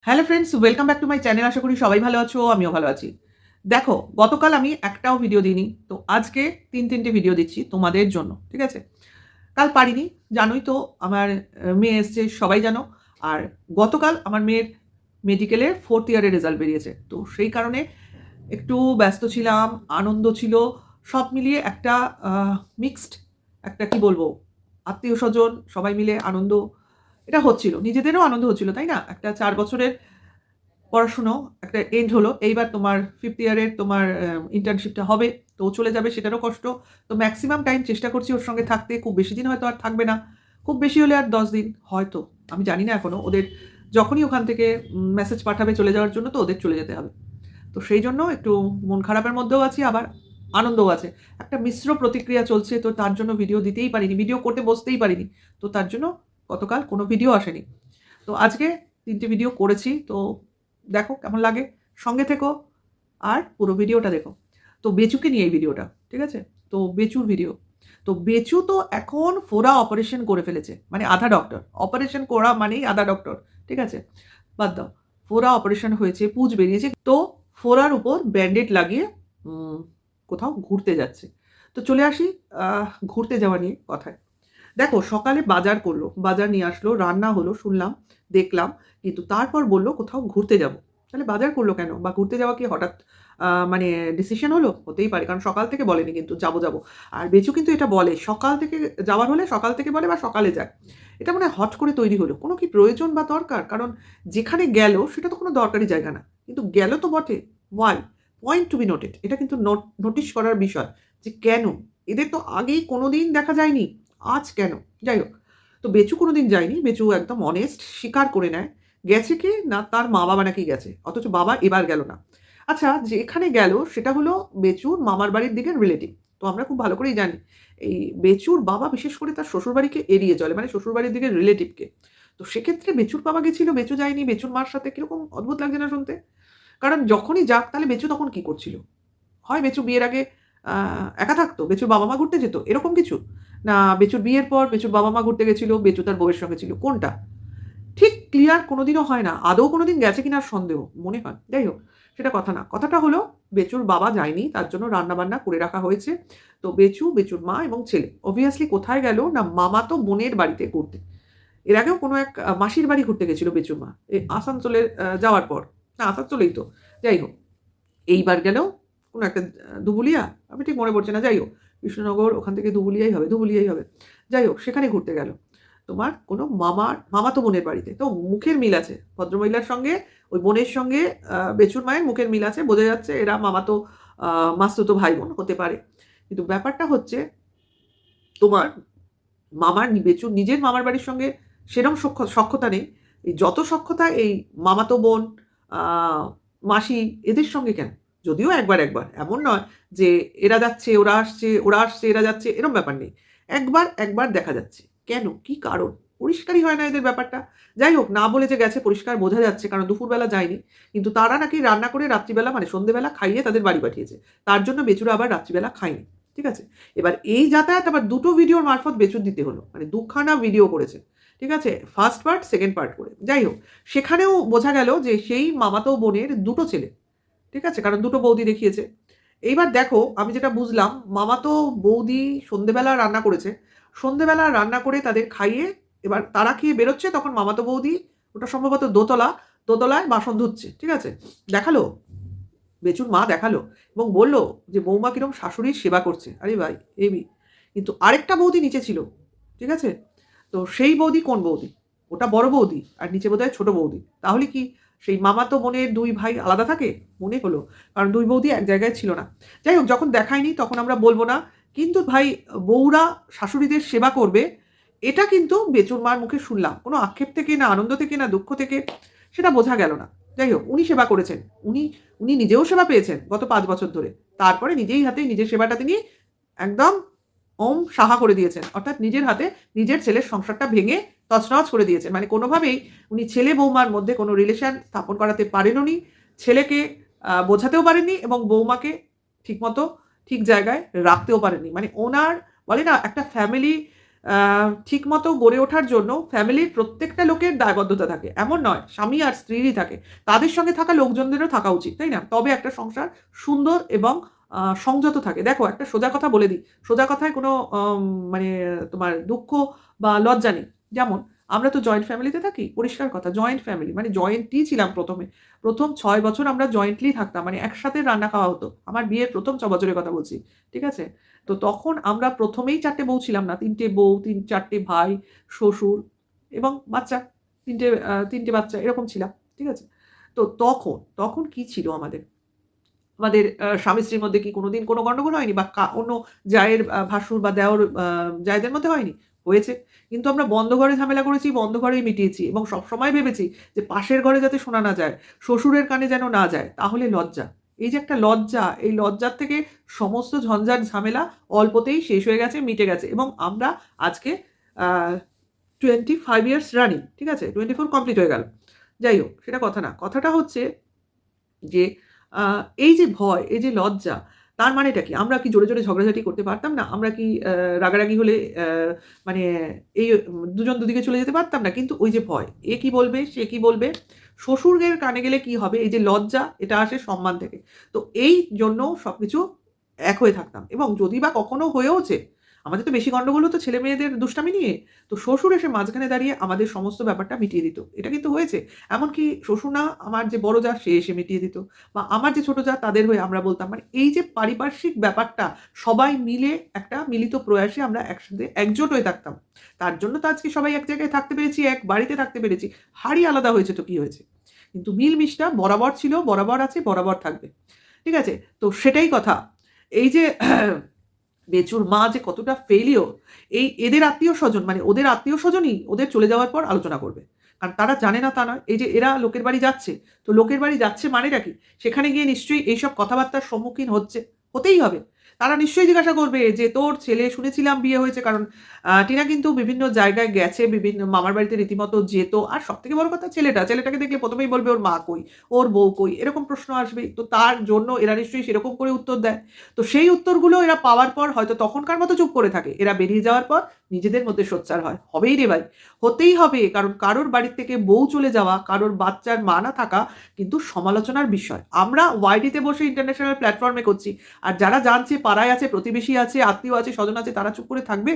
Hello friends, welcome back to my channel. আশা করি সবাই ভালো আছো, আমিও ভালো আছি। দেখো, গতকাল আমি একটাও ভিডিও দিইনি। তো আজকে ৩টে ভিডিও দিচ্ছি তোমাদের জন্য। ঠিক আছে? কাল পারিনি, জানোই তো আমার মেয়ে এসছে, সবাই জানো। আর গতকাল আমার মেয়ের মেডিকেলের 4th ইয়ারের রেজাল্ট বেরিয়েছে। তো সেই কারণে একটু ব্যস্ত ছিলাম, আনন্দ ছিল। সব মিলিয়ে একটা আ মিক্সড একটা কি বলবো, আত্মীয়স্বজন সবাই মিলে আনন্দ এটা হচ্ছিল। নিজেদেরও আনন্দ হচ্ছিল, তাই না? একটা ৪ বছরের পড়াশুনো একটা এন্ড হলো। এইবার তোমার 5th ইয়ারের তোমার ইন্টার্নশিপটা হবে। তো ও চলে যাবে, সেটারও কষ্ট। তো মেক্সিমাম টাইম চেষ্টা করছি ওর সঙ্গে থাকতে। খুব বেশি দিন হয়তো আর থাকবে না। খুব বেশি হলে আর ১০ দিন হয়তো। আমি জানি না এখনো। ওদের যখনই ওখান থেকে মেসেজ পাঠাবে চলে যাওয়ার জন্য, তো ওদের চলে যেতে হবে। তো সেই জন্য একটু মন খারাপের মধ্যেও আছি, আবার আনন্দও আছে। একটা মিশ্র প্রতিক্রিয়া চলছে, তো তার জন্য ভিডিও দিতেই পারিনি। ভিডিও করতে বসতেই পারিনি। তো তার জন্য গতকাল কোনো ভিডিও আসেনি। তো আজকে ৩টে ভিডিও করেছি। তো দেখো কেমন লাগে। সঙ্গে থেকো আর পুরো ভিডিওটা দেখো। তো বেচুকে নিয়ে এই ভিডিওটা। ঠিক আছে? তো বেচুর ভিডিও। তো বেচু তো এখন ফোড়া অপারেশন করে ফেলেছে। মানে আধা ডক্টর। অপারেশন করা মানেই আধা ডক্টর। ঠিক আছে? বাদ দাও। ফোড়া অপারেশন হয়েছে, পুঁজ বেরিয়েছে। তো ফোড়ার উপর ব্যান্ডেড লাগিয়ে উম কোথাও ঘুরতে যাচ্ছে। তো চলে আসি ঘুরতে যাওয়া নিয়ে কথায়। দেখো, সকালে বাজার করলো, বাজার নিয়ে আসলো, রান্না হলো, শুনলাম, দেখলাম। কিন্তু তারপর বলল কোথাও ঘুরতে যাবো। তাহলে বাজার করলো কেন? বা ঘুরতে যাওয়া কি হঠাৎ মানে ডিসিশন হলো? হতেই পারে। কারণ সকাল থেকে বলেনি কিন্তু যাবো। আর বেচু কিন্তু এটা বলে, সকাল থেকে যাওয়ার হলে সকাল থেকে বলে বা সকালে যায়। এটা মনে হয় হট করে তৈরি হলো। কোনো কি প্রয়োজন বা দরকার? কারণ যেখানে গেল সেটা তো কোনো দরকারি জায়গা না। কিন্তু গেল তো বটে। Why? Point to be noted. এটা কিন্তু নোটিস করার বিষয় যে কেন? এদের তো আগেই কোনোদিন দেখা যায়নি। আজ কেন? যাই হোক। তো বেচু কোনোদিন যায়নি। বেচু একদম অনেস্ট, স্বীকার করে নেয়। গেছে কে? না তার মা-বাবা নাকি গেছে। অথচ বাবা এবার গেল না। আচ্ছা, যেখানে গেল সেটা হলো বেচুর মামার বাড়ির দিকের রিলেটিভ। তো আমরা খুব ভালো করেই জানি। এই বেচুর বাবা বিশেষ করে তার শ্বশুরবাড়িকে এড়িয়ে চলে। মানে শ্বশুরবাড়ির দিকের রিলেটিভকে। তো সেক্ষেত্রে বেচুর বাবা গেছিল, বেচু যায়নি। বেচুর মার সাথে কিরকম অদ্ভুত লাগছে না শুনতে? কারণ যখনই যাক তাহলে বেচু তখন কি করছিল? হয় বেচু বিয়ের আগে আ একা থাকতো, বেচুর বাবা-মা ঘুরতে যেত, এরকম কিছু? না বেচুর বিয়ের পর বেচুর বাবা-মা ঘুরতে গেছিল, বেচু তার বউয়ের সঙ্গে ছিল, কোনটা? ঠিক ক্লিয়ার কোনোদিনও হয় না। আদৌ কোনোদিন গেছে কিনা সন্দেহ, মনে হয়। যাই হোক, সেটা কথা না। কথাটা হলো বেচুর বাবা যায়নি, তার জন্য রান্না-বান্না করে রাখা হয়েছে। তো বেচু, বেচুর মা এবং ছেলে obviously কোথায় গেল? না মামাতো বোনের বাড়িতে ঘুরতে। এর আগেও কোনো এক মাসির বাড়ি ঘুরতে গেছিল বেচুর মা। আসানসোলে যাওয়ার পর। না আসানসোলেই তো। যাই হোক। এইবার গেলেও কোনো একটা দুবুলিয়া? আমি ঠিক মনে পড়ছে না। যাই হোক, কৃষ্ণনগর ওখান থেকে দুবুলিয়াই হবে, দুবুলিয়াই হবে। যাই হোক, সেখানে ঘুরতে গেল। তোমার কোনো মামাতো বোনের বাড়িতে। তো মুখের মিল আছে। ভদ্রমহিলার সঙ্গে, ওই বোনের সঙ্গে বেচুর মায়ের মুখের মিল আছে। বোঝা যাচ্ছে এরা মামাতো মাসতুতো ভাই-বোন হতে পারে। কিন্তু ব্যাপারটা হচ্ছে তোমার বেচুর নিজের মামার বাড়ির সঙ্গে সেরম সখ্যতা নেই। এই যত সখ্যতা এই মামাতো বোন, আ মাসি এদের সঙ্গে কেন? যদিও একবার। এমন নয় যে এরা যাচ্ছে, ওরা আসছে, ওরা আসছে, এরা যাচ্ছে, এরম ব্যাপার নেই। একবার দেখা যাচ্ছে। কেন? কি কারণ? পরিষ্কারই হয় না এদের ব্যাপারটা। যাই হোক, না বলে যে গেছে পরিষ্কার বোঝা যাচ্ছে কারণ দুপুরবেলা যায়নি। কিন্তু তারা নাকি রান্না করে রাত্রিবেলা মানে সন্ধ্যেবেলা খাইয়ে তাদের বাড়ি পাঠিয়েছে। তার জন্য বেচুরা আবার রাত্রিবেলা খায়নি। ঠিক আছে? এবার এই যাতায়াত আবার ২ টো ভিডিওর মারফত বেচুর দিতে হলো। মানে ২ খানা ভিডিও করেছে। ঠিক আছে? ফার্স্ট পার্ট, সেকেন্ড পার্ট করে। যাই হোক, সেখানেও বোঝা গেল যে সেই মামাতো বোনের ২ টো ছেলে। ঠিক আছে? কারণ ২ টো বৌদি দেখিয়েছে। এইবার দেখো আমি যেটা বুঝলাম মামাতো বৌদি সন্ধ্যেবেলা রান্না করেছে। সন্ধ্যেবেলা রান্না করে তাদের খাইয়ে এবার তারা খেয়ে বেরোচ্ছে তখন মামাতো বৌদি ওটা সম্ভবত দোতলায় বাসন ধুচ্ছে। ঠিক আছে? দেখালো বেচুর মা দেখালো এবং বলল যে, "বৌমা কিরম শাশুড়ির সেবা করছে।" আরে ভাই হেবি! কিন্তু আরেকটা বৌদি নিচে ছিল। ঠিক আছে? তো সেই বৌদি কোন বৌদি? ওটা বড় বৌদি আর নিচে বোধহয় ছোট বৌদি। তাহলে কি সেই মামাতো বোনের ২ ভাই আলাদা থাকে? মনে হলো। কারণ ২ বৌদি এক জায়গায় ছিল না। যাই হোক, যখন দেখায়নি তখন আমরা বলব না। কিন্তু ভাই বউরা শাশুড়িদের সেবা করবে, এটা কিন্তু বেচুর মার মুখে শুনলাম। কোনো আক্ষেপ থেকে না আনন্দ থেকে না দুঃখ থেকে সেটা বোঝা গেল না। যাই হোক, উনি সেবা করেছেন। উনি উনি নিজেও সেবা পেয়েছেন গত ৫ বছর ধরে। তারপরে নিজেই হাতে নিজের সেবাটা তিনি একদম ওম সাহা করে দিয়েছেন। অর্থাৎ নিজের হাতে নিজের ছেলের সংসারটা ভেঙে তছনছ করে দিয়েছেন। মানে কোনোভাবেই উনি ছেলে-বৌমার মধ্যে কোনো রিলেশন স্থাপন করাতে পারেনওনি। ছেলেকে বোঝাতেও পারেননি এবং বৌমাকে ঠিকমতো ঠিক জায়গায় রাখতেও পারেননি। মানে ওনার বলে না একটা ফ্যামিলি ঠিক মতো গড়ে ওঠার জন্য ফ্যামিলির প্রত্যেকটা লোকের দায়বদ্ধতা থাকে, এমন নয় স্বামী আর স্ত্রীরই থাকে, তাদের সঙ্গে থাকা লোকজনদেরও থাকা উচিত, তাই না? তবে একটা সংসার সুন্দর এবং সংযত থাকে। দেখো একটা সোজা কথা বলে দিই, সোজা কথায় কোনো মানে তোমার দুঃখ বা লজ্জা নেই। যেমন আমরা তো জয়েন্ট ফ্যামিলিতে থাকি, পরিষ্কার কথা জয়েন্ট ফ্যামিলি মানে জয়েন্টই ছিলাম প্রথম 6 বছর আমরা জয়েন্টলি থাকতাম, মানে একসাথে রান্না খাওয়া হতো। আমার বিয়ের প্রথম 6 বছরের কথা বলছি, ঠিক আছে? তো তখন আমরা প্রথমেই 4টে বউ ছিলাম না, 3টে বউ, 4টে ভাই, শ্বশুর এবং বাচ্চা, 3টে বাচ্চা এরকম ছিলাম, ঠিক আছে? তো তখন কি ছিল আমাদের? আমাদের স্বামী-স্ত্রীর মধ্যে কি কোনোদিন কোনো গন্ডগোল হয়নি? বা অন্য জায়ের ভাসুর বা দেওর জায়েদের মধ্যে হয়নি? হয়েছে। কিন্তু আমরা বন্ধ ঘরে ঝামেলা করেছি, বন্ধ ঘরেই মিটিয়েছি এবং সবসময় ভেবেছি যে পাশের ঘরে যাতে শোনা না যায়, শ্বশুরের কানে যেন না যায়, তাহলে লজ্জা। এই যে একটা লজ্জা, এই লজ্জার থেকে সমস্ত ঝঞ্ঝাট ঝামেলা অল্পতেই শেষ হয়ে গেছে, মিটে গেছে এবং আমরা আজকে আ 25 ইয়ার্স রানিং, ঠিক আছে? 24 কমপ্লিট হয়ে গেল। যাই হোক, সেটা কথা না। কথাটা হচ্ছে যে আ এই যে ভয়, এই যে লজ্জা, তার মানেটা কি? আমরা কি জোরে ঝগড়াঝাটি করতে পারতাম না? আমরা কি রাগারাগি হলে মানে এই দুজন দুদিকে চলে যেতে পারতাম না? কিন্তু ওই যে ভয়, এ কি বলবে, সে কি বলবে? শ্বশুরের কানে গেলে কি হবে? এই যে লজ্জা, এটা আসে সম্মান থেকে। তো এই জন্য সবকিছু এক হয়ে থাকতাম এবং যদি বা কখনো হয়েওছে, আমাদের তো বেশি গন্ডগোল হতো ছেলেমেয়েদের দুষ্টামি নিয়ে। তো শ্বশুর এসে মাঝখানে দাঁড়িয়ে আমাদের সমস্ত ব্যাপারটা মিটিয়ে দিত। এটা কিন্তু হয়েছে। এমনকি শ্বশুর না, আমার যে বড় জা সে এসে মিটিয়ে দিত। বা আমার যে ছোট জা তাদের হয়ে আমরা বলতাম। মানে এই যে পারিপার্শ্বিক ব্যাপারটা সবাই মিলে একটা মিলিত প্রয়াসে আমরা একসাথে একজোট হয়ে থাকতাম। তার জন্য তো আজকে সবাই এক জায়গায় থাকতে পেরেছি, এক বাড়িতে থাকতে পেরেছি। হাড়ি আলাদা হয়েছে তো কি হয়েছে? কিন্তু মিল-মিশটা বরাবর ছিল, বরাবর আছে, বরাবর থাকবে। ঠিক আছে? তো সেটাই কথা। এই যে বেচুর মা যে কতটা ফেইলিওর, এদের আত্মীয়স্বজন মানে ওদের আত্মীয়স্বজনই ওদের চলে যাওয়ার পর আলোচনা করবে। কারণ তারা জানে না তা নয়। এই যে এরা লোকের বাড়ি যাচ্ছে, তো লোকের বাড়ি যাচ্ছে মানেটা কি? সেখানে গিয়ে নিশ্চয়ই এইসব কথাবার্তার সম্মুখীন হতেই হবে। তারা নিশ্চয়ই জিজ্ঞাসা করবে যে, "তোর ছেলে শুনেছিলাম বিয়ে হয়েছে।" কারণ টিনা কিন্তু বিভিন্ন জায়গায় গেছে, বিভিন্ন মামার বাড়িতে রীতিমতো যেত। আর সবথেকে বড় কথা ছেলেটাকে দেখলে ১ম এই বলবে, "ওর মা কই? ওর বউ কই?" এরকম প্রশ্ন আসবেই। তো তার জন্য এরা নিশ্চয়ই সেরকম করে উত্তর দেয়। তো সেই উত্তরগুলো এরা পাওয়ার পর হয়তো তখনকার মতো চুপ করে থাকে। এরা বেরিয়ে যাওয়ার পর নিজেদের মধ্যে সোচ্চার হয়। হবেই রে ভাই, হতেই হবে। কারণ কারোর বাড়ির থেকে বউ চলে যাওয়া, কারোর বাচ্চার মা না থাকা কিন্তু সমালোচনার বিষয়। আমরা ওয়াইটিতে বসে ইন্টারন্যাশনাল প্ল্যাটফর্মে করছি। আর যারা জানছে পাড়ায় আছে, প্রতিবেশী আছে, আত্মীয় আছে, স্বজন আছে তারা চুপ করে থাকবে?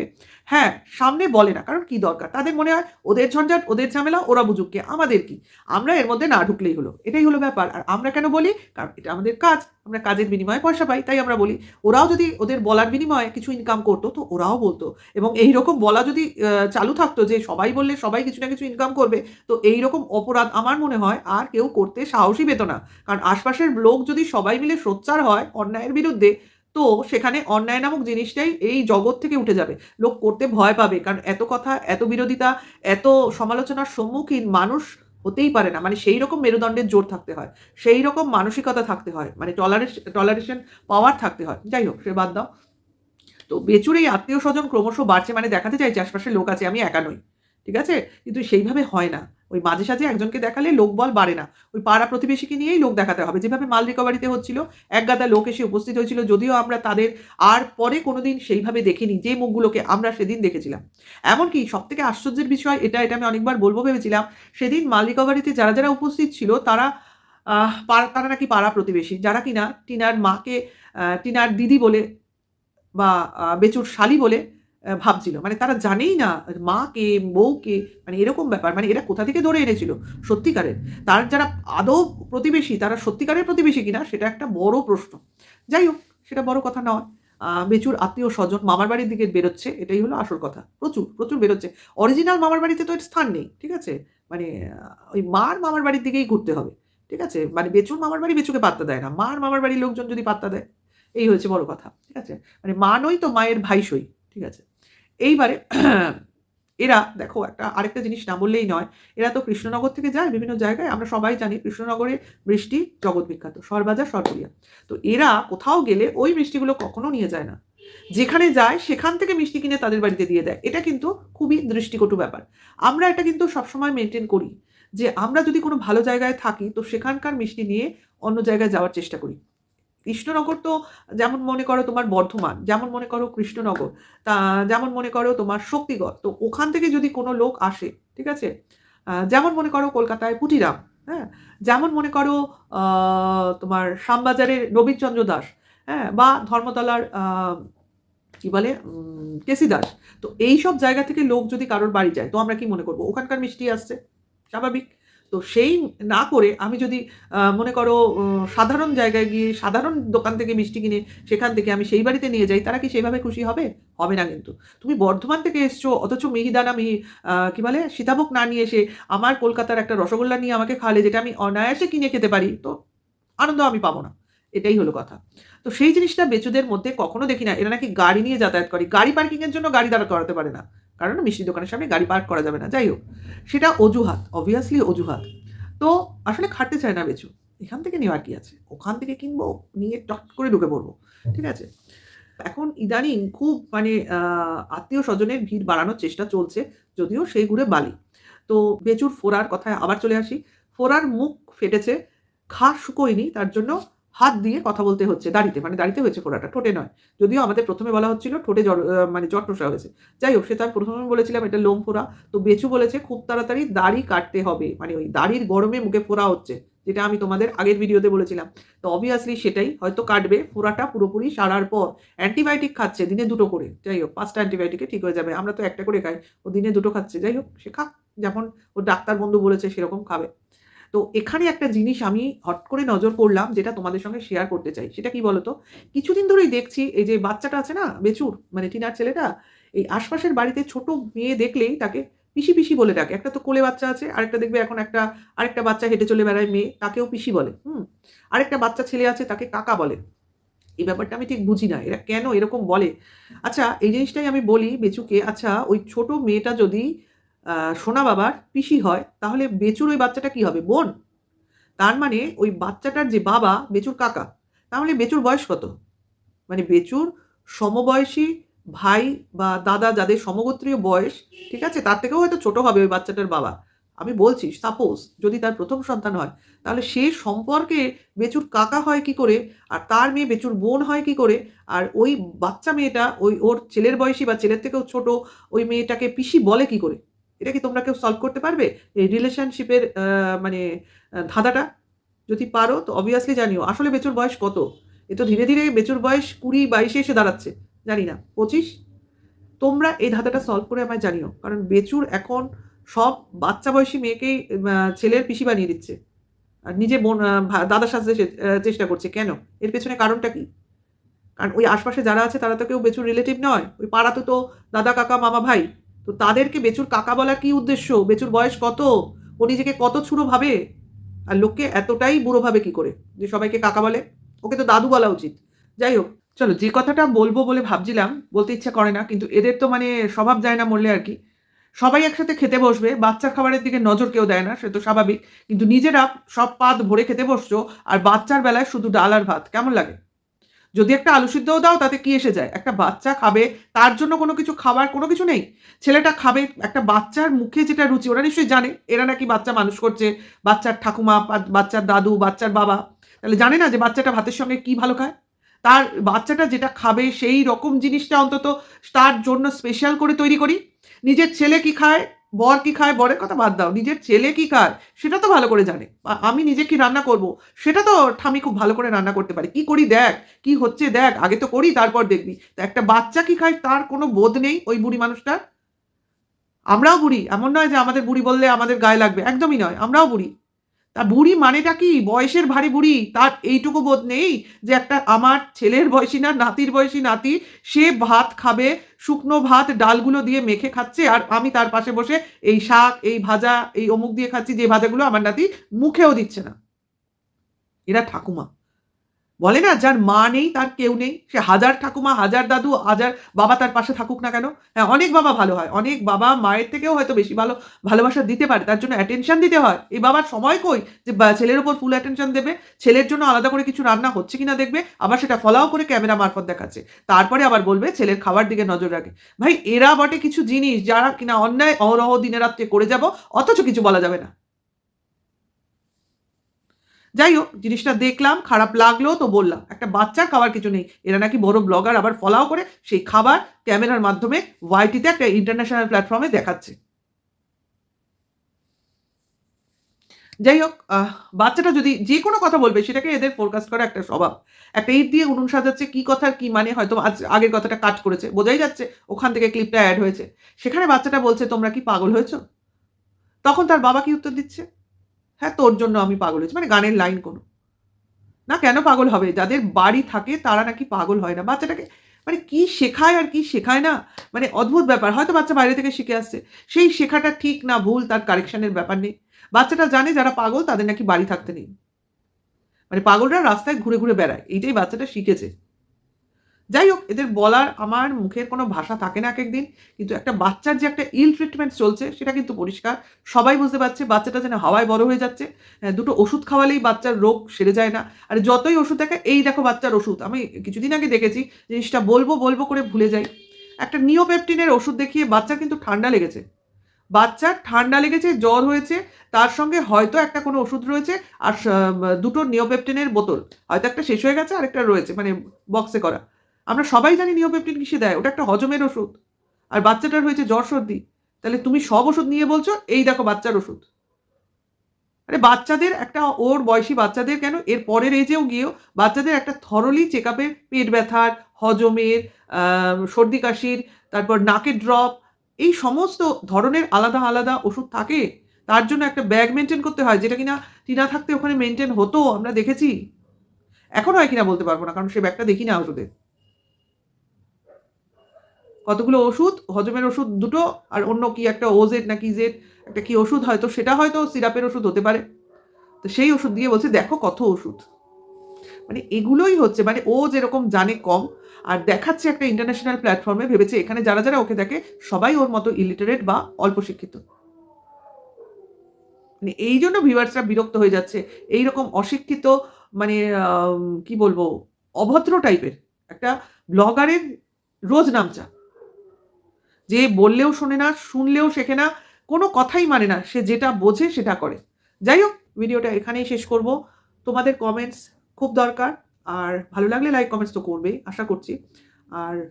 হ্যাঁ, সামনে বলে না। কারণ কি দরকার? তাদের মনে হয় ওদের ঝঞ্ঝাট, ওদের ঝামেলা ওরা বুঝুক গে। আমাদের কি? আমরা এর মধ্যে না ঢুকলেই হলো। এটাই হলো ব্যাপার। আর আমরা কেন বলি? কারণ এটা আমাদের কাজ। আমরা কাজের বিনিময়ে পয়সা পাই, তাই আমরা বলি। ওরাও যদি ওদের বলার বিনিময়ে কিছু ইনকাম করতো, তো ওরাও বলতো। এবং এইরকম বলা যদি চালু থাকতো যে সবাই বললে সবাই কিছু না কিছু ইনকাম করবে, তো এইরকম অপরাধ আমার মনে হয় আর কেউ করতে সাহসই পেত না। কারণ আশপাশের লোক যদি সবাই মিলে সোচ্চার হয় অন্যায়ের বিরুদ্ধে, তো সেখানে অন্যায় নামক জিনিসটাই এই জগৎ থেকে উঠে যাবে। লোক করতে ভয় পাবে। কারণ এত কথা, এত বিরোধিতা, এত সমালোচনার সম্মুখীন মানুষ হতেই পারে না। মানে সেই রকম মেরুদণ্ডের জোর থাকতে হয়। সেই রকম মানসিকতা থাকতে হয়। মানে টলারেশন পাওয়ার থাকতে হয়। যাই হোক সে বাদ দাও। তো বেচুর এই আত্মীয়স্বজন ক্রমশ বাড়ছে মানে দেখাতে চাইছে আশপাশের লোক আছে, আমি একা নই। ঠিক আছে? কিন্তু সেইভাবে হয় না। ওই মাঝে সাঝে একজনকে দেখালে লোকবল বাড়ে না। ওই পাড়া প্রতিবেশীকে নিয়েই লোক দেখাতে হবে। যেভাবে মাল রিকভারিতে হচ্ছিল, একগাদা লোক এসে উপস্থিত হয়েছিল। যদিও আমরা তাদের আর পরে কোনোদিন সেইভাবে দেখিনি, যে মুখগুলোকে আমরা সেদিন দেখেছিলাম। এমনকি সবথেকে আশ্চর্যের বিষয় এটা আমি অনেকবার বলব ভেবেছিলাম। সেদিন মাল রিকভারিতে যারা উপস্থিত ছিল তারা নাকি পাড়া প্রতিবেশী। যারা কিনা টিনার মাকে টিনার দিদি বলে বা বেচুর শালী বলে ভাবছিল। মানে তারা জানেই না মা কে, বউ কে, মানে এরকম ব্যাপার। মানে এরা কোথা থেকে ধরে এনেছিল সত্যিকারের। তার যারা আদৌ প্রতিবেশী তারা সত্যিকারের প্রতিবেশী কিনা সেটা একটা বড় প্রশ্ন। যাই হোক সেটা বড় কথা নয়। বেচুর আত্মীয়-স্বজন মামার বাড়ির দিকে বেরোচ্ছে এটাই হলো আসল কথা। প্রচুর বেরোচ্ছে। অরিজিনাল মামার বাড়িতে তো এর স্থান নেই। ঠিক আছে? মানে ওই মার মামার বাড়ির দিকেই ঘুরতে হবে। ঠিক আছে? মানে বেচুর মামার বাড়ি বেচুকে পাত্তা দেয় না। মার মামার বাড়ির লোকজন যদি পাত্তা দেয়, এই হয়েছে বড় কথা। ঠিক আছে? মানে মা নই তো মায়ের ভাই সই। ঠিক আছে? এইবারে এরা দেখো আরেকটা জিনিস না বললেই নয়। এরা তো কৃষ্ণনগর থেকে যায় বিভিন্ন জায়গায়। আমরা সবাই জানি কৃষ্ণনগরে মিষ্টি জগৎ বিখ্যাত। সরভাজা, সরপুরিয়া। তো এরা কোথাও গেলে ওই মিষ্টিগুলো কখনো নিয়ে যায় না। যেখানে যায় সেখান থেকে মিষ্টি কিনে তাদের বাড়িতে দিয়ে দেয়। এটা কিন্তু খুবই দৃষ্টিকটু ব্যাপার। আমরা এটা কিন্তু সবসময় মেইনটেইন করি যে আমরা যদি কোনো ভালো জায়গায় থাকি তো সেখানকার মিষ্টি নিয়ে অন্য জায়গায় যাওয়ার চেষ্টা করি। কৃষ্ণনগর তো যেমন মনে করো তোমার বর্ধমান, যেমন মনে করো কৃষ্ণনগর, তা যেমন মনে করো তোমার শক্তিগড়, তো ওখান থেকে যদি কোনো লোক আসে, ঠিক আছে, যেমন মনে করো কলকাতায় পুটিরাম, হ্যাঁ, যেমন মনে করো তোমার শ্যামবাজারের রবীন্দ্রচন্দ্র দাস, হ্যাঁ, বা ধর্মতলার কি বলে কেসি দাস, তো এই সব জায়গা থেকে লোক যদি কারোর বাড়ি যায় তো আমরা কি মনে করবো ওখানকার মিষ্টি আসছে, স্বাভাবিক। তো সেই না করে আমি যদি মনে করো সাধারণ জায়গায় গিয়ে সাধারণ দোকান থেকে মিষ্টি কিনে সেখান থেকে আমি সেই বাড়িতে নিয়ে যাই, তারা কি সেইভাবে খুশি হবে? হবে না। কিন্তু তুমি বর্ধমান থেকে এসছো, অথচ মিহিদানা কি বলে সীতাভোগ না নিয়ে এসে আমার কলকাতার একটা রসগোল্লা নিয়ে আমাকে খাওয়ালে, যেটা আমি অনায়াসে কিনে খেতে পারি, তো আনন্দ আমি পাবো না। এটাই হলো কথা। তো সেই জিনিসটা বেচুদের মধ্যে কখনো দেখি না। এরা নাকি গাড়ি নিয়ে যাতায়াত করে, গাড়ি পার্কিং এর জন্য গাড়ি দাঁড় করাতে পারে না, কারণ মিষ্টি দোকানের সামনে গাড়ি পার্ক করা যাবে না। যাই হোক, সেটা অজুহাত, অবভিয়াসলি অজুহাত। তো আসলে খাটতে চায় না বেচু, এখান থেকে নেওয়ার কি আছে, ওখান থেকে কিনবো, নিয়ে টট করে ঢুকে পড়বো, ঠিক আছে। এখন ইদানিং খুব মানে আত্মীয় স্বজনের ভিড় বাড়ানোর চেষ্টা চলছে, যদিও সেই ঘুরে বালি। তো বেচুর ফোড়ার কথায় আবার চলে আসি। ফোড়ার মুখ ফেটেছে, ঘা শুকোয়নি, তার জন্য হাত দিয়ে কথা বলতে হচ্ছে, দাড়িতে, মানে দাড়িতে হয়েছে ফোড়াটা, ঠোঁটে নয়। যদিও আমাদের প্রথমে বলা হচ্ছিল ঠোঁটে মানে জট্টসা হয়েছে। যাই হোক, সেটা আমি প্রথমে বলেছিলাম এটা লোম ফোড়া। তো বেচু বলেছে খুব তাড়াতাড়ি দাড়ি কাটতে হবে, মানে ওই দাড়ির গরমে মুখে ফোড়া হচ্ছে, যেটা আমি তোমাদের আগের ভিডিওতে বলেছিলাম। তো অবভিয়াসলি সেটাই হয়তো কাটবে, ফোড়াটা পুরোপুরি সারার পর। অ্যান্টিবায়োটিক খাচ্ছে দিনে 2 করে, যাই হোক 5টা অ্যান্টিবায়োটিকে ঠিক হয়ে যাবে। আমরা তো 1টা করে খাই, ও দিনে 2 খাচ্ছে। যাই হোক, সে খাক, যেমন ওর ডাক্তার বন্ধু বলেছে সেরকম খাবে। তো এখানে একটা জিনিস আমি হট করে নজর করলাম, যেটা তোমাদের সঙ্গে শেয়ার করতে চাই। সেটা কি বলতো, কিছুদিন ধরেই দেখছি এই যে বাচ্চাটা আছে না বেচুর, মানে টিনার ছেলেটা, এই আশপাশের বাড়িতে ছোট মেয়ে দেখলেই তাকে পিসি পিসি বলে ডাকে। একটা তো কোলে বাচ্চা আছে, আরেকটা দেখবে এখন আরেকটা বাচ্চা হেঁটে চলে বেড়ায় মেয়ে, তাকেও পিসি বলে। আরেকটা বাচ্চা ছেলে আছে, তাকে কাকা বলে। এই ব্যাপারটা আমি ঠিক বুঝি না, এরা কেন এরকম বলে। আচ্ছা, এই জিনিসটাই আমি বলি বেচুকে, আচ্ছা ওই ছোট মেয়েটা যদি সোনা বাবার পিসি হয়, তাহলে বেচুর ওই বাচ্চাটা কি হবে, বোন? তার মানে ওই বাচ্চাটার যে বাবা বেচুর কাকা, তাহলে বেচুর বয়স কত? মানে বেচুর সমবয়সী ভাই বা দাদা, যাদের সমগোত্রীয় বয়স, ঠিক আছে, তার থেকেও হয়তো ছোট হবে ওই বাচ্চাটার বাবা। আমি বলছি সাপোজ যদি তার প্রথম সন্তান হয়, তাহলে সে সম্পর্কে বেচুর কাকা হয় কি করে, আর তার মেয়ে বেচুর বোন হয় কি করে, আর ওই বাচ্চা মেয়েটা ওর ছেলের বয়সী বা ছেলের থেকেও ছোট ওই মেয়েটাকে পিসি বলে কি করে? এটা কি তোমরা কেউ সলভ করতে পারবে এই রিলেশনশিপের মানে ধাঁধাটা? যদি পারো তো অবভিয়াসলি জানিও। আসলে বেচুর বয়স কত? এ তো ধীরে ধীরে বেচুর বয়স 20-22 এসে দাঁড়াচ্ছে, জানি না 25। তোমরা এই ধাঁধাটা সলভ করে আমায় জানিও, কারণ বেচুর এখন সব বাচ্চা বয়সী মেয়েকেই ছেলের পিসি বানিয়ে দিচ্ছে, আর নিজে বোন দাদার সাজতে চেষ্টা করছে। কেন? এর পেছনে কারণটা কি? কারণ ওই আশপাশে যারা আছে তারা তো কেউ বেচুর রিলেটিভ নয়, ওই পাড়াতে তো দাদা কাকা মামা ভাই। তো তাদেরকে বেচুর কাকা বলার কি উদ্দেশ্য? বেচুর বয়স কত? ও নিজেকে কত ছুড়ো ভাবে? আর লোককে এতটাই বুড়ো ভাবে কি করে যে সবাইকে কাকা বলে? ওকে তো দাদু বলা উচিত। যাই হোক, চলো, যে কথাটা বলবো বলে ভাবছিলাম, বলতে ইচ্ছা করে না, কিন্তু এদের তো মানে স্বভাব যায় না মরলে আর কি। সবাই একসাথে খেতে বসবে, বাচ্চার খাবারের দিকে নজর কেউ দেয় না, সে তো স্বাভাবিক। কিন্তু নিজেরা সব পাত ভরে খেতে বসছো, আর বাচ্চার বেলায় শুধু ডাল আর ভাত, কেমন লাগে? যদি একটা আলু সিদ্ধও দাও তাতে কি এসে যায়? একটা বাচ্চা খাবে, তার জন্য কোনো কিছু খাবার কোনো কিছু নেই? ছেলেটা খাবে, একটা বাচ্চার মুখে যেটা রুচি, ওরা নিশ্চয়ই জানে এরা নাকি বাচ্চা মানুষ করছে, বাচ্চার ঠাকুমা, বাচ্চার দাদু, বাচ্চার বাবা। তাহলে জানে না যে বাচ্চাটা ভাতের সঙ্গে কি ভালো খায়? তার বাচ্চাটা যেটা খাবে সেই রকম জিনিসটা অন্তত তার জন্য স্পেশাল করে তৈরি করি। নিজের ছেলে কি খায়, বর কি খায়, বরের কথা বাদ দাও, নিজের ছেলে কি খায় সেটা তো ভালো করে জানে। আমি নিজে কি রান্না করব সেটা তো ঠামি খুব ভালো করে রান্না করতে পারে। কি করি দেখ, কি হচ্ছে দেখ, আগে তো করি তারপর দেখবি। তা একটা বাচ্চা কি খায় তার কোনো বোধ নেই ওই বুড়ি মানুষটা। আমরাও বুড়ি, এমন নয় যে আমাদের বুড়ি বললে আমাদের গায়ে লাগবে, একদমই নয়, আমরাও বুড়ি। তা বুড়ি মানেটা কি? বয়সের ভারী বুড়ি, তার এইটুকু বোধ নেই যে একটা আমার ছেলের বয়সী না নাতির বয়সী নাতি, সে ভাত খাবে, শুকনো ভাত ডালগুলো দিয়ে মেখে খাচ্ছে, আর আমি তার পাশে বসে এই শাক, এই ভাজা, এই অমুক দিয়ে খাচ্ছি, যে ভাজাগুলো আমার নাতি মুখেও দিচ্ছে না। এরা ঠাকুমা। বলে না যার মা নেই তার কেউ নেই, সে হাজার ঠাকুমা, হাজার দাদু, হাজার বাবা তার পাশে থাকুক না কেন। হ্যাঁ, অনেক বাবা ভালো হয়, অনেক বাবা মায়ের থেকেও হয়তো বেশি ভালোবাসা দিতে পারে, তার জন্য অ্যাটেনশন দিতে হয়। এই বাবার সময় কই যে ছেলের উপর ফুল অ্যাটেনশন দেবে? ছেলের জন্য আলাদা করে কিছু রান্না হচ্ছে কিনা দেখবে, আবার সেটা ফলাও করে ক্যামেরা মারফত দেখাচ্ছে, তারপরে আবার বলবে ছেলের খাবার দিকে নজর রাখে। ভাই, এরা বটে কিছু জিনিস যারা কিনা অন্যায় অহরহ দিনে রাত্রে করে যাব, অথচ কিছু বলা যাবে না। যাই হোক, জিনিসটা দেখলাম, খারাপ লাগলো তো বললাম। একটা বাচ্চার খাওয়ার কিছু নেই। এরা নাকি বড় ব্লগার, আবার ফলাও করে সেই খাবার ক্যামেরার মাধ্যমে ওয়াইটিতে একটা ইন্টারন্যাশনাল প্ল্যাটফর্মে দেখাচ্ছে। যাই হোক, বাচ্চাটা যদি যে কোনো কথা বলবে সেটাকে এদের ফোরকাস্ট করা একটা স্বভাব। একটা ইট দিয়ে উনুন সাজাচ্ছে, কি কথার কি মানে, হয়তো আগের কথাটা কাট করেছে। বোঝাই যাচ্ছে ওখান থেকে ক্লিপটা এড হয়েছে। সেখানে বাচ্চাটা বলছে, "তোমরা কি পাগল হয়েছো?" তখন তার বাবা কি উত্তর দিচ্ছে? "হ্যাঁ, তোর জন্য আমি পাগল হয়েছি।" মানে গানের লাইন কোনো। না, কেন পাগল হবে? যাদের বাড়ি থাকে তারা নাকি পাগল হয় না। বাচ্চাটাকে মানে কি শেখায় আর কি শেখায় না, মানে অদ্ভুত ব্যাপার। হয়তো বাচ্চা বাইরে থেকে শিখে আসছে। সেই শেখাটা ঠিক না ভুল তার কারেকশন এর ব্যাপার নেই। বাচ্চাটা জানে যারা পাগল তাদের নাকি বাড়ি থাকতে নেই। মানে পাগলরা রাস্তায় ঘুরে, ঘুরে বেড়ায়। এইটাই বাচ্চাটা শিখেছে। যাই হোক, এদের বলার আমার মুখের কোনো ভাষা থাকে না একেক দিন। কিন্তু একটা বাচ্চার যে একটা ইল ট্রিটমেন্ট চলছে সেটা কিন্তু পরিষ্কার। সবাই বুঝতে পারছে বাচ্চাটা যেন হাওয়ায় বড় হয়ে যাচ্ছে। দুটো ওষুধ খাওয়ালেই বাচ্চার রোগ সেরে যায় না। আর যতই ওষুধ দেখে, এই দেখো বাচ্চার ওষুধ। আমি কিছুদিন আগে দেখেছি, জিনিসটা বলব, বলব করে ভুলে যাই। একটা নিওপেপটিনের ওষুধ দেখিয়ে বাচ্চার কিন্তু ঠান্ডা লেগেছে। বাচ্চার ঠান্ডা লেগেছে, জ্বর হয়েছে, তার সঙ্গে হয়তো একটা কোনো ওষুধ রয়েছে আর দুটো নিওপেপটিনের বোতল। হয়তো একটা শেষ হয়ে গেছে, আরেকটা রয়েছে মানে বক্সে করা। আমরা সবাই জানি নিওপেপটিন কিসে দেয়, ওটা একটা হজমের ওষুধ। আর বাচ্চাটার হয়েছে জ্বর সর্দি। তাহলে তুমি সব ওষুধ নিয়ে বলছো, এই দেখো বাচ্চার ওষুধ। আরে বাচ্চাদের একটা, ওর বয়সী বাচ্চাদের কেন, এর পরের এজেও গিয়েও বাচ্চাদের একটা থরলি চেকআপের, পেট ব্যথার, হজমের, সর্দি কাশির, তারপর নাকের ড্রপ, এই সমস্ত ধরনের আলাদা, আলাদা ওষুধ থাকে। তার জন্য একটা ব্যাগ মেইনটেইন করতে হয়, যেটা কিনা টিনা থাকতে ওখানে মেইনটেইন হতো, আমরা দেখেছি। এখন হয় কিনা বলতে পারব না, কারণ সে ব্যাগটা দেখি না ওষুধের। কতগুলো ওষুধ, হজমের ওষুধ ২ টো, আর অন্য কি একটা ওজেড না কি জেড একটা কি ওষুধ, হয়তো সেটা হয়তো সিরাপের ওষুধ হতে পারে। তো সেই ওষুধ দিয়ে বলছে, "দেখো কত ওষুধ।" মানে এগুলোই হচ্ছে, মানে ও যেরকম জানে কম, আর দেখাচ্ছে একটা ইন্টারন্যাশনাল প্ল্যাটফর্মে, ভেবেছে এখানে যারা, যারা ওকে দেখে সবাই ওর মতো ইলিটারেট বা অল্প শিক্ষিত। মানে এইজন্য ভিউয়ার্সরা বিরক্ত হয়ে যাচ্ছে। এইরকম অশিক্ষিত, মানে কি বলবো, অভদ্র টাইপের একটা ব্লগারের রোজ নামচা। যে বললেও শোনে না, শুনলেও শেখে না, কোনো কথাই মানে না। সে যেটা বোঝে সেটা করে। যাই হোক, ভিডিওটা এখানেই শেষ করব। তোমাদের কমেন্টস খুব দরকার। আর ভালো লাগলে লাইক কমেন্টস তো করবেই, আশা করছি। আর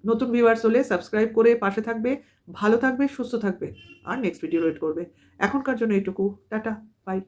নতুন ভিউয়ার্স হলে সাবস্ক্রাইব করে পাশে থাকবে। ভালো থাকবে, সুস্থ থাকবে। আর নেক্সট ভিডিও ওয়েট করবে। এখনকার জন্য এইটুকু। Tata, by.